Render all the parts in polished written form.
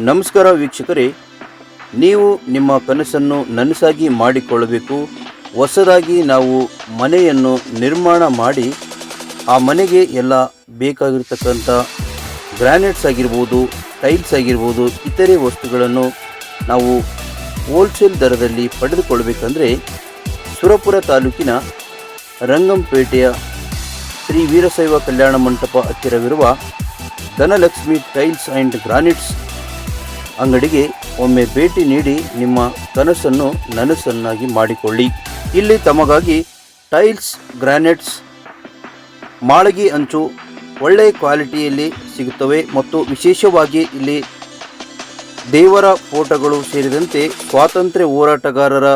ನಮಸ್ಕಾರ ವೀಕ್ಷಕರೇ, ನೀವು ನಿಮ್ಮ ಕನಸನ್ನು ನನಸಾಗಿ ಮಾಡಿಕೊಳ್ಳಬೇಕು. ಹೊಸದಾಗಿ ನಾವು ಮನೆಯನ್ನು ನಿರ್ಮಾಣ ಮಾಡಿ ಆ ಮನೆಗೆ ಎಲ್ಲ ಬೇಕಾಗಿರ್ತಕ್ಕಂಥ ಗ್ರಾನೈಟ್ಸ್ ಆಗಿರ್ಬೋದು, ಟೈಲ್ಸ್ ಆಗಿರ್ಬೋದು, ಇತರೆ ವಸ್ತುಗಳನ್ನು ನಾವು ಹೋಲ್ಸೇಲ್ ದರದಲ್ಲಿ ಪಡೆದುಕೊಳ್ಳಬೇಕಂದ್ರೆ ಸುರಪುರ ತಾಲೂಕಿನ ರಂಗಂಪೇಟೆಯ ಶ್ರೀ ವೀರಶೈವ ಕಲ್ಯಾಣ ಮಂಟಪ ಹತ್ತಿರವಿರುವ ಧನಲಕ್ಷ್ಮಿ ಟೈಲ್ಸ್ ಆ್ಯಂಡ್ ಗ್ರಾನೈಟ್ಸ್ ಅಂಗಡಿಗೆ ಒಮ್ಮೆ ಭೇಟಿ ನೀಡಿ ನಿಮ್ಮ ಕನಸನ್ನು ನನಸನ್ನಾಗಿ ಮಾಡಿಕೊಳ್ಳಿ. ಇಲ್ಲಿ ತಮಗಾಗಿ ಟೈಲ್ಸ್, ಗ್ರಾನೈಟ್ಸ್, ಮಾಳಿಗೆ ಅಂಚು ಒಳ್ಳೆಯ ಕ್ವಾಲಿಟಿಯಲ್ಲಿ ಸಿಗುತ್ತವೆ ಮತ್ತು ವಿಶೇಷವಾಗಿ ಇಲ್ಲಿ ದೇವರ ಫೋಟೋಗಳು ಸೇರಿದಂತೆ ಸ್ವಾತಂತ್ರ್ಯ ಹೋರಾಟಗಾರರ,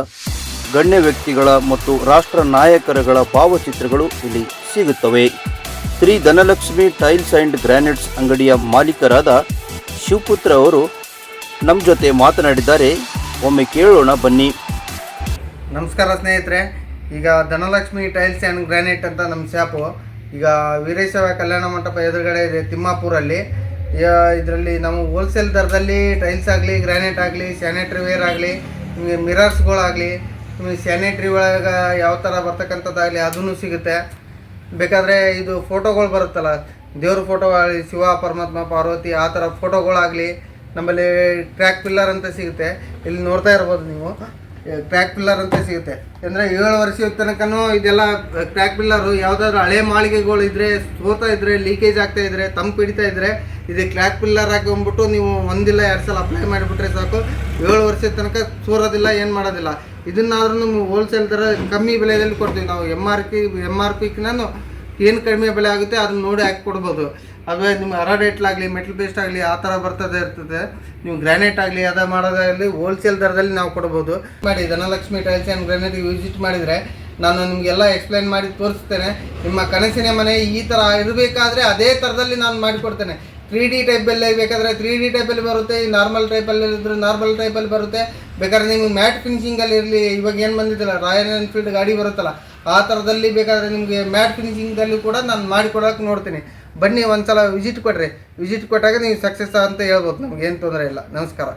ಗಣ್ಯ ವ್ಯಕ್ತಿಗಳ ಮತ್ತು ರಾಷ್ಟ್ರ ನಾಯಕರುಗಳ ಭಾವಚಿತ್ರಗಳು ಇಲ್ಲಿ ಸಿಗುತ್ತವೆ. Shri Dhanalakshmi tiles and granites ಅಂಗಡಿಯ ಮಾಲೀಕರಾದ ಶಿವಪುತ್ರ ಅವರು ನಮ್ಮ ಜೊತೆ ಮಾತನಾಡಿದ್ದಾರೆ. ಒಮ್ಮೆ ಕೇಳೋಣ ಬನ್ನಿ. ನಮಸ್ಕಾರ ಸ್ನೇಹಿತರೆ. ಈಗ ಧನಲಕ್ಷ್ಮಿ ಟೈಲ್ಸ್ ಆ್ಯಂಡ್ ಗ್ರಾನೈಟ್ ಅಂತ ನಮ್ಮ ಶಾಪು ಈಗ ವೀರಶೈವ ಕಲ್ಯಾಣ ಮಂಟಪ ಎದುರುಗಡೆ ಇದೆ, ತಿಮ್ಮಾಪುರಲ್ಲಿ. ಇದರಲ್ಲಿ ನಾವು ಹೋಲ್ಸೇಲ್ ದರದಲ್ಲಿ ಟೈಲ್ಸ್ ಆಗಲಿ, ಗ್ರಾನೈಟ್ ಆಗಲಿ, ಸ್ಯಾನಿಟ್ರಿ ವೇರ್ ಆಗಲಿ, ನಿಮಗೆ ಮಿರರ್ಸ್ಗಳಾಗಲಿ, ನಿಮಗೆ ಸ್ಯಾನಿಟ್ರಿ ಒಳಗೆ ಯಾವ ಥರ ಬರ್ತಕ್ಕಂಥದ್ದಾಗಲಿ ಅದೂ ಸಿಗುತ್ತೆ. ಬೇಕಾದರೆ ಇದು ಫೋಟೋಗಳು ಬರುತ್ತಲ್ಲ, ದೇವ್ರ ಫೋಟೋ ಆಗಲಿ, ಶಿವ, ಪರಮಾತ್ಮ, ಪಾರ್ವತಿ ಆ ಥರ ಫೋಟೋಗಳಾಗಲಿ, ನಮ್ಮಲ್ಲಿ ಟ್ರ್ಯಾಕ್ ಪಿಲ್ಲರ್ ಅಂತ ಸಿಗುತ್ತೆ. ಇಲ್ಲಿ ನೋಡ್ತಾ ಇರ್ಬೋದು ನೀವು, ಟ್ರ್ಯಾಕ್ ಪಿಲ್ಲರ್ ಅಂತ ಸಿಗುತ್ತೆ. ಅಂದರೆ 7 ವರ್ಷದ ತನಕನೂ ಇದೆಲ್ಲ ಟ್ರ್ಯಾಕ್ ಪಿಲ್ಲರು ಯಾವುದಾದ್ರು ಹಳೆ ಮಾಳಿಗೆಗಳು ಇದ್ದರೆ, ಸೋತಾ ಇದ್ದರೆ, ಲೀಕೇಜ್ ಆಗ್ತಾ ಇದ್ದರೆ, ತಂಪು ಹಿಡಿತಾ ಇದ್ದರೆ ಇದು ಟ್ರ್ಯಾಕ್ ಪಿಲ್ಲರ್ ಹಾಕೊಂಡ್ಬಿಟ್ಟು ನೀವು 1 ಇಲ್ಲ 2 ಸಲ ಅಪ್ಲೈ ಮಾಡಿಬಿಟ್ರೆ ಸಾಕು, 7 ವರ್ಷದ ತನಕ ಸೋರೋದಿಲ್ಲ, ಏನು ಮಾಡೋದಿಲ್ಲ. ಇದನ್ನಾದ್ರೂ ನೀವು ಹೋಲ್ಸೇಲ್ ದರ ಕಮ್ಮಿ ಬೆಲೆಯಲ್ಲಿ ಕೊಡ್ತೀವಿ ನಾವು. ಎಮ್ ಆರ್ ಪಿಗಿನೂ ಏನು ಕಡಿಮೆ ಬೆಲೆ ಆಗುತ್ತೆ ಅದನ್ನ ನೋಡಿ ಹಾಕಿ ಕೊಡ್ಬೋದು. ಅದುವೇ ನಿಮ್ಮ ಅರಾಡೇಟ್ಲಾಗಲಿ, ಮೆಟಲ್ ಪೇಸ್ಟ್ ಆಗಲಿ ಆ ಥರ ಇರ್ತದೆ. ನೀವು ಗ್ರಾನೈಟ್ ಆಗಲಿ ಅದ ಮಾಡೋದಾಗಲಿ ಹೋಲ್ಸೇಲ್ ದರದಲ್ಲಿ ನಾವು ಕೊಡ್ಬೋದು. ಮಾಡಿ ಧನಲಕ್ಷ್ಮಿ ಟೈಲ್ಸ್ ಆ್ಯಂಡ್ ಗ್ರಾನೈಟ್ಗೆ ವಿಸಿಟ್ ಮಾಡಿದರೆ ನಾನು ನಿಮಗೆಲ್ಲ ಎಕ್ಸ್ಪ್ಲೈನ್ ಮಾಡಿ ತೋರಿಸ್ತೇನೆ. ನಿಮ್ಮ ಕನಸಿನ ಮನೆ ಈ ಥರ ಇರಬೇಕಾದ್ರೆ ಅದೇ ಥರದಲ್ಲಿ ನಾನು ಮಾಡಿಕೊಡ್ತೇನೆ. 3D ಟೈಪಲ್ಲಿ ಬೇಕಾದರೆ 3D ಟೈಪಲ್ಲಿ ಬರುತ್ತೆ, ನಾರ್ಮಲ್ ಟೈಪಲ್ಲಿ ಇದ್ದರೆ ನಾರ್ಮಲ್ ಟೈಪಲ್ಲಿ ಬರುತ್ತೆ. ಬೇಕಾದ್ರೆ ನಿಮ್ಗೆ ಮ್ಯಾಟ್ ಫಿನಿಶಿಂಗಲ್ಲಿ ಇರಲಿ, ಇವಾಗ ಏನು ಬಂದಿದ್ದಲ್ಲ ರಾಯಲ್ ಎನ್ಫೀಲ್ಡ್ ಗಾಡಿ ಬರುತ್ತಲ್ಲ ಆ ಥರದಲ್ಲಿ ಬೇಕಾದರೆ ನಿಮಗೆ ಮ್ಯಾಟ್ ಫಿನಿಶಿಂಗಲ್ಲಿ ಕೂಡ ನಾನು ಮಾಡಿಕೊಡೋಕೆ ನೋಡ್ತೀನಿ. ಬನ್ನಿ, ಒಂದು ಸಲ ವಿಸಿಟ್ ಕೊಟ್ಟರೆ ವಿಸಿಟ್ ಕೊಟ್ಟಾಗ ನೀವು ಸಕ್ಸಸ್ ಅಂತ ಹೇಳ್ಬೋದು, ನಮಗೇನು ತೊಂದರೆ ಇಲ್ಲ. ನಮಸ್ಕಾರ.